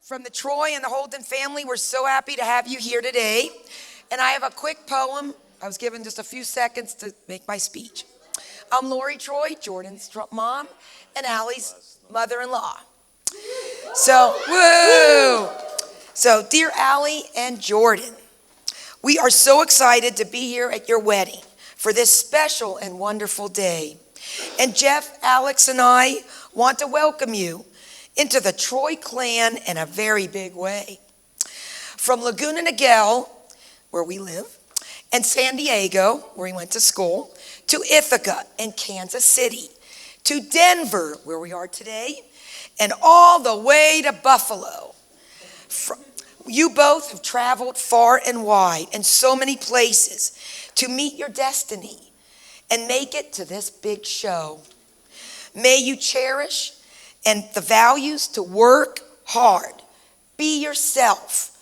From the Troy and the Holden family, we're so happy to have you here today. And I have a quick poem. I was given just a few seconds to make my speech. I'm Laurie Troy, Jordan's mom, and Allie's mother-in-law. So, dear Alie and Jordan, we are so excited to be here at your wedding for this special and wonderful day. And Jeff, Alex, and I want to welcome you into the Troy clan in a very big way. From Laguna Niguel, where we live, and San Diego, where we went to school, to Ithaca and Kansas City, to Denver, where we are today, and all the way to Buffalo. You both have traveled far and wide and so many places to meet your destiny and make it to this big show. May you cherish and the values to work hard, be yourself,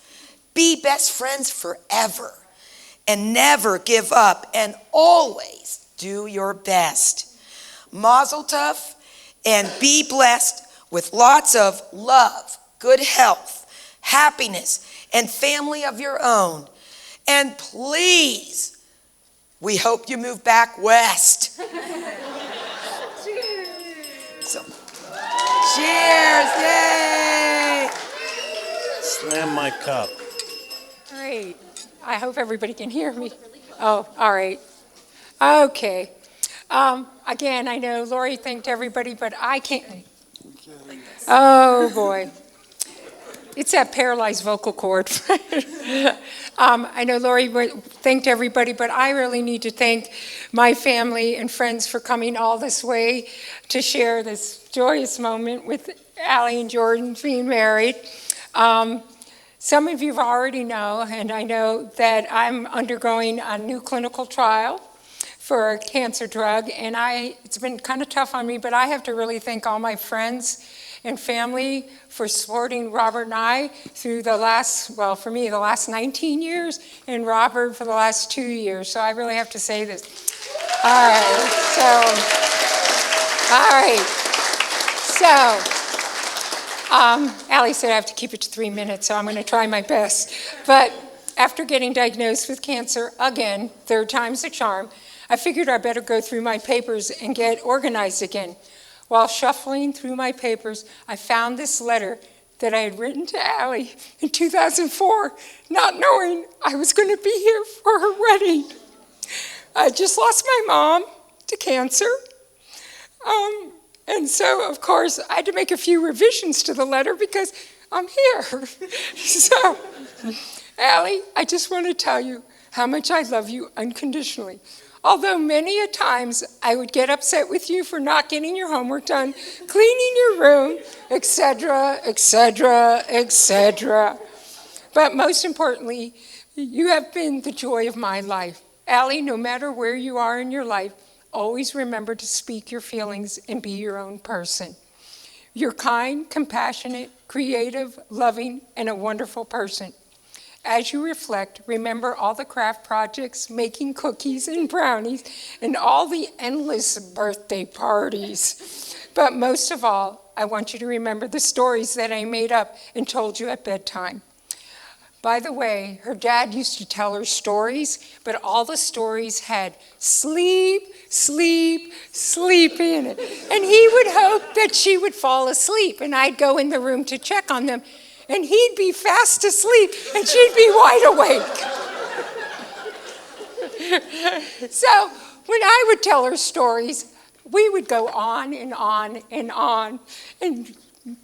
be best friends forever, and never give up, and always do your best. Mazel tov, and be blessed with lots of love, good health, happiness, and family of your own. And please, we hope you move back west. Cheers, yay! Slam my cup. Great. I hope everybody can hear me. Oh, all right. Okay. Again, I know Laurie thanked everybody, but I can't. Oh, boy. It's that paralyzed vocal cord. I know Laurie thanked everybody, but I really need to thank my family and friends for coming all this way to share this joyous moment with Alie and Jordan being married. Some of you already know, and I know that I'm undergoing a new clinical trial for a cancer drug, and it's been kind of tough on me, but I have to really thank all my friends and family for supporting Robert and I through the last 19 years, and Robert for the last 2 years. So I really have to say this. All right. Alie said I have to keep it to 3 minutes, so I'm going to try my best. But after getting diagnosed with cancer again, third time's the charm, I figured I better go through my papers and get organized again. While shuffling through my papers, I found this letter that I had written to Alie in 2004, not knowing I was going to be here for her wedding. I just lost my mom to cancer. And so, of course, I had to make a few revisions to the letter because I'm here. So, Alie, I just want to tell you how much I love you unconditionally. Although many a times I would get upset with you for not getting your homework done, cleaning your room, etc., etc., etc. But most importantly, you have been the joy of my life. Alie, no matter where you are in your life, always remember to speak your feelings and be your own person. You're kind, compassionate, creative, loving, and a wonderful person. As you reflect, remember all the craft projects, making cookies and brownies, and all the endless birthday parties. But most of all, I want you to remember the stories that I made up and told you at bedtime. By the way, her dad used to tell her stories, but all the stories had sleep, sleep, sleep in it. And he would hope that she would fall asleep, and I'd go in the room to check on them, and he'd be fast asleep, and she'd be wide awake. So when I would tell her stories, we would go on and on and on, and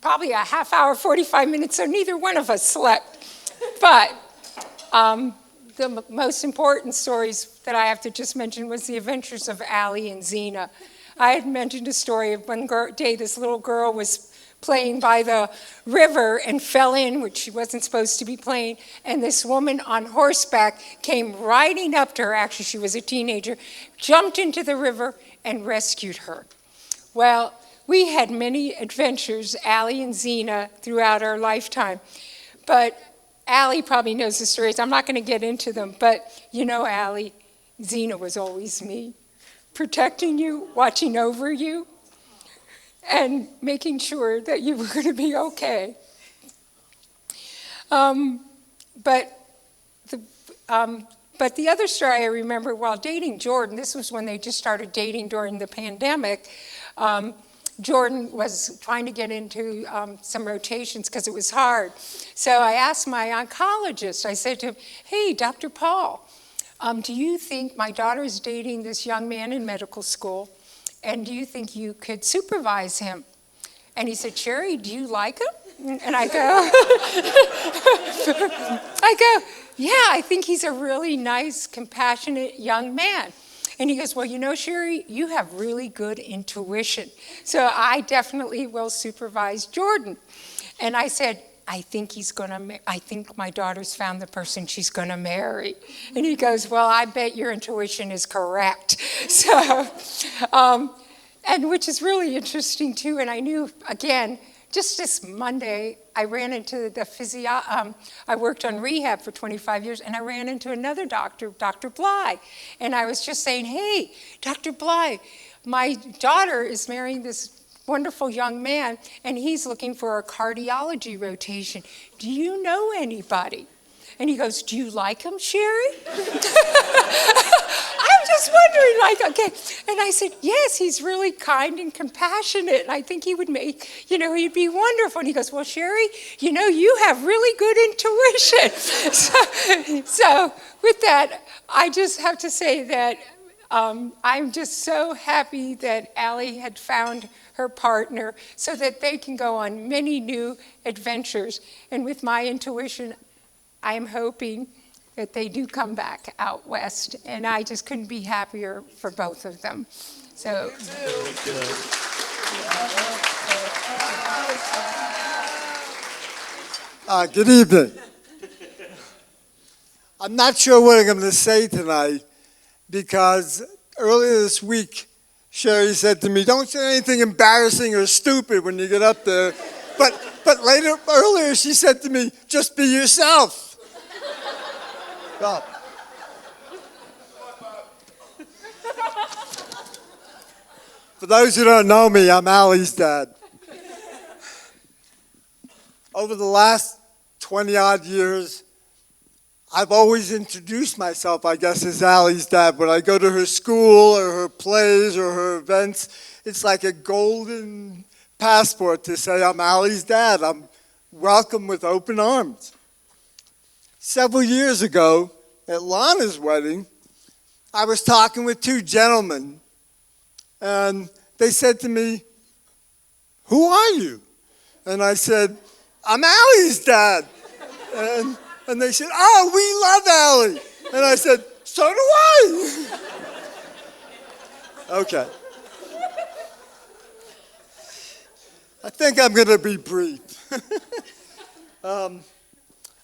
probably a half hour, 45 minutes, so neither one of us slept. But the most important stories that I have to just mention was the adventures of Alie and Zena. I had mentioned a story of one day this little girl was playing by the river and fell in, which she wasn't supposed to be playing, and this woman on horseback came riding up to her, actually she was a teenager, jumped into the river and rescued her. Well, we had many adventures, Alie and Zena, throughout our lifetime, but Alie probably knows the stories. I'm not going to get into them, but you know, Alie, Zena was always me, protecting you, watching over you, and making sure that you were going to be okay. But the but the other story I remember while dating Jordan, this was when they just started dating during the pandemic. Jordan was trying to get into some rotations because it was hard. So I asked my oncologist, I said to him, hey, Dr. Paul, do you think my daughter is dating this young man in medical school, and do you think you could supervise him? And he said, Sherry, do you like him? And I go, yeah, I think he's a really nice, compassionate young man. And he goes, well, you know, Sherry, you have really good intuition. So I definitely will supervise Jordan. And I said, I think my daughter's found the person she's gonna marry. And he goes, well, I bet your intuition is correct. So, and which is really interesting too. And I knew, again, just this Monday, I ran into I worked on rehab for 25 years, and I ran into another doctor, Dr. Bly. And I was just saying, hey, Dr. Bly, my daughter is marrying this wonderful young man, and he's looking for a cardiology rotation. Do you know anybody? And he goes, do you like him, Sherry? I'm just wondering, okay. And I said, yes, he's really kind and compassionate. And I think he would he'd be wonderful. And he goes, well, Sherry, you have really good intuition. So with that, I just have to say that I'm just so happy that Alie had found her partner so that they can go on many new adventures. And with my intuition, I am hoping that they do come back out west, and I just couldn't be happier for both of them. So. Good evening. I'm not sure what I'm going to say tonight because earlier this week, Sherry said to me, don't say anything embarrassing or stupid when you get up there. But earlier she said to me, just be yourself. Well, for those who don't know me, I'm Alie's dad. Over the last 20-odd years, I've always introduced myself, I guess, as Alie's dad. When I go to her school or her plays or her events, it's like a golden passport to say I'm Alie's dad. I'm welcome with open arms. Several years ago, at Lana's wedding, I was talking with two gentlemen, and they said to me, who are you? And I said, I'm Alie's dad. And they said, oh, we love Alie. And I said, so do I. Okay. I think I'm going to be brief.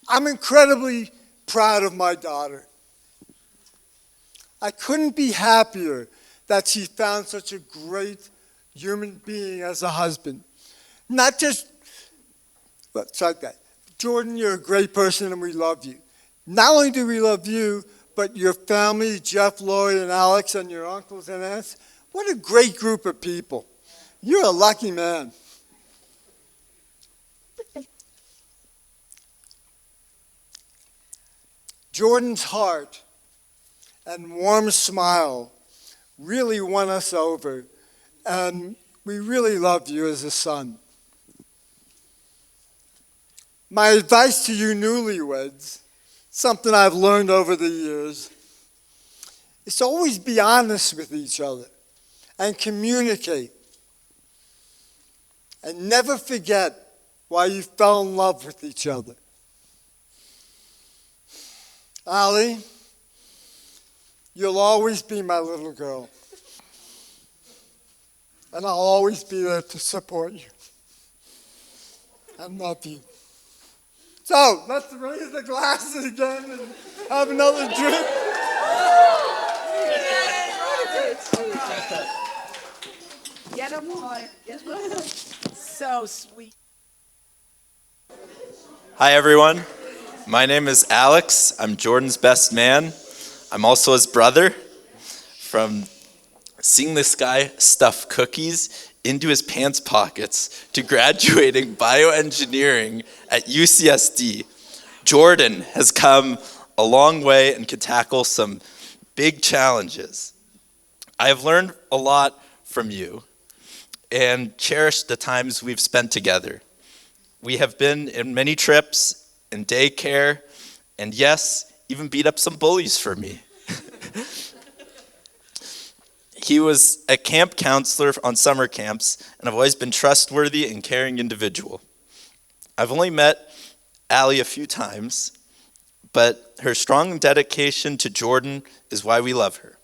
I'm incredibly proud of my daughter. I couldn't be happier that she found such a great human being as a husband. Not just, Jordan, you're a great person and we love you. Not only do we love you, but your family, Jeff, Laurie, and Alex, and your uncles and aunts. What a great group of people. You're a lucky man. Jordan's heart and warm smile really won us over, and we really love you as a son. My advice to you newlyweds, something I've learned over the years, is to always be honest with each other and communicate. And never forget why you fell in love with each other. Alie, you'll always be my little girl. And I'll always be there to support you. I love you. So, let's raise the glasses again and have another drink. Get him on. So sweet. Hi, everyone. My name is Alex. I'm Jordan's best man. I'm also his brother. From seeing this guy stuff cookies into his pants pockets to graduating bioengineering at UCSD, Jordan has come a long way and can tackle some big challenges. I have learned a lot from you and cherished the times we've spent together. We have been in many trips and daycare, and yes, even beat up some bullies for me. He was a camp counselor on summer camps, and I've always been trustworthy and caring individual. I've only met Alie a few times, but her strong dedication to Jordan is why we love her.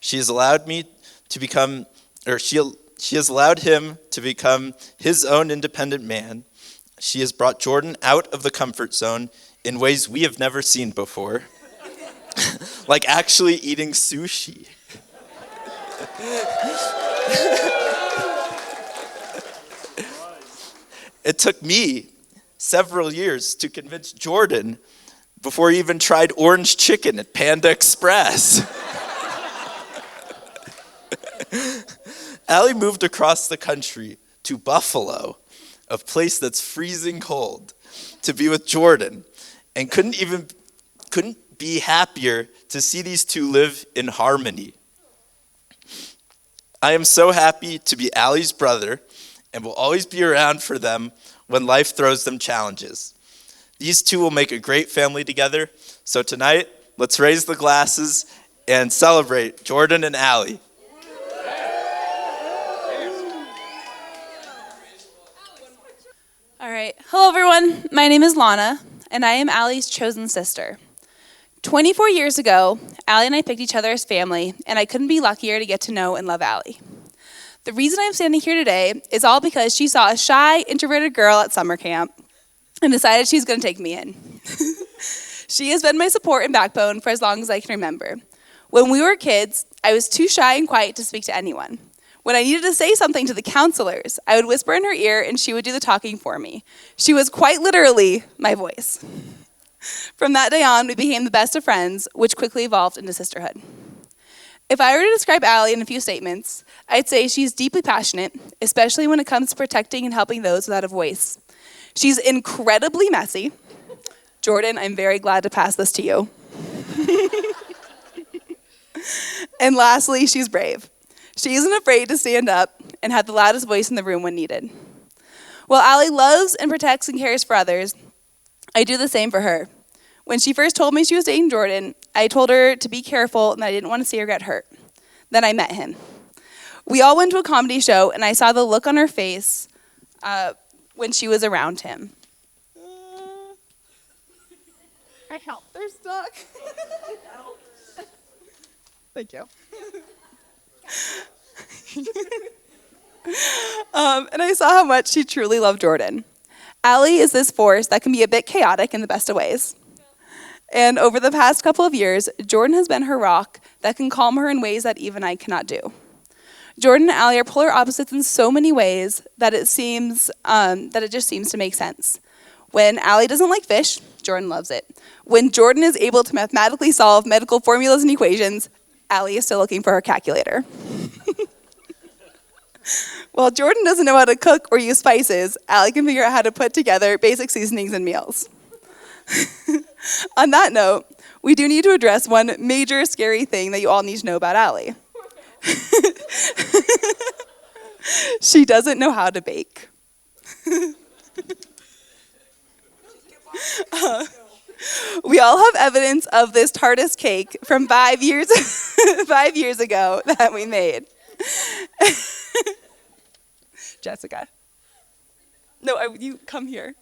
She has allowed me to become, or she has allowed him to become his own independent man. She has brought Jordan out of the comfort zone in ways we have never seen before, like actually eating sushi. It took me several years to convince Jordan before he even tried orange chicken at Panda Express. Alie moved across the country to Buffalo, a place that's freezing cold, to be with Jordan, and couldn't be happier to see these two live in harmony. I am so happy to be Alie's brother and will always be around for them when life throws them challenges. These two will make a great family together, so tonight, let's raise the glasses and celebrate Jordan and Alie. All right. Hello, everyone. My name is Lana, and I am Allie's chosen sister. 24 years ago, Alie and I picked each other as family, and I couldn't be luckier to get to know and love Alie. The reason I'm standing here today is all because she saw a shy, introverted girl at summer camp and decided she's going to take me in. She has been my support and backbone for as long as I can remember. When we were kids, I was too shy and quiet to speak to anyone. When I needed to say something to the counselors, I would whisper in her ear and she would do the talking for me. She was quite literally my voice. From that day on, we became the best of friends, which quickly evolved into sisterhood. If I were to describe Alie in a few statements, I'd say she's deeply passionate, especially when it comes to protecting and helping those without a voice. She's incredibly messy. Jordan, I'm very glad to pass this to you. And lastly, she's brave. She isn't afraid to stand up and have the loudest voice in the room when needed. While Alie loves and protects and cares for others, I do the same for her. When she first told me she was dating Jordan, I told her to be careful and that I didn't want to see her get hurt. Then I met him. We all went to a comedy show, and I saw the look on her face when she was around him. I helped. They're stuck. Thank you. And I saw how much she truly loved Jordan. Alie is this force that can be a bit chaotic in the best of ways. And over the past couple of years, Jordan has been her rock that can calm her in ways that even I cannot do. Jordan and Alie are polar opposites in so many ways that it just seems to make sense. When Alie doesn't like fish, Jordan loves it. When Jordan is able to mathematically solve medical formulas and equations, Alie is still looking for her calculator. While Jordan doesn't know how to cook or use spices, Alie can figure out how to put together basic seasonings in meals. On that note, we do need to address one major scary thing that you all need to know about Alie. She doesn't know how to bake. We all have evidence of this tartest cake from 5 years ago that we made. Jessica. No, you come here.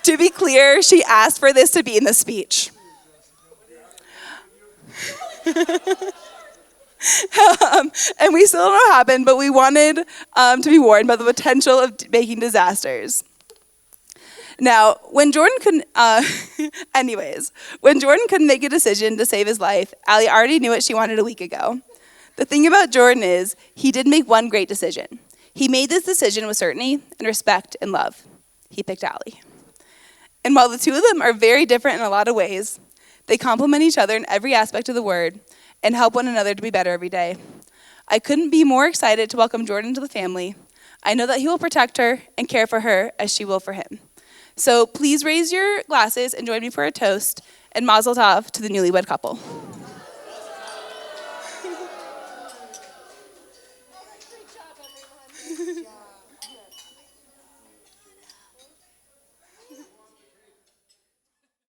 To be clear, she asked for this to be in the speech. And we still don't know what happened, but we wanted to be warned about the potential of making disasters. Now, when Jordan couldn't make a decision to save his life, Alie already knew what she wanted a week ago. The thing about Jordan is, he did make one great decision. He made this decision with certainty and respect and love. He picked Alie. And while the two of them are very different in a lot of ways, they complement each other in every aspect of the word and help one another to be better every day. I couldn't be more excited to welcome Jordan to the family. I know that he will protect her and care for her as she will for him. So please raise your glasses and join me for a toast, and mazel tov to the newlywed couple.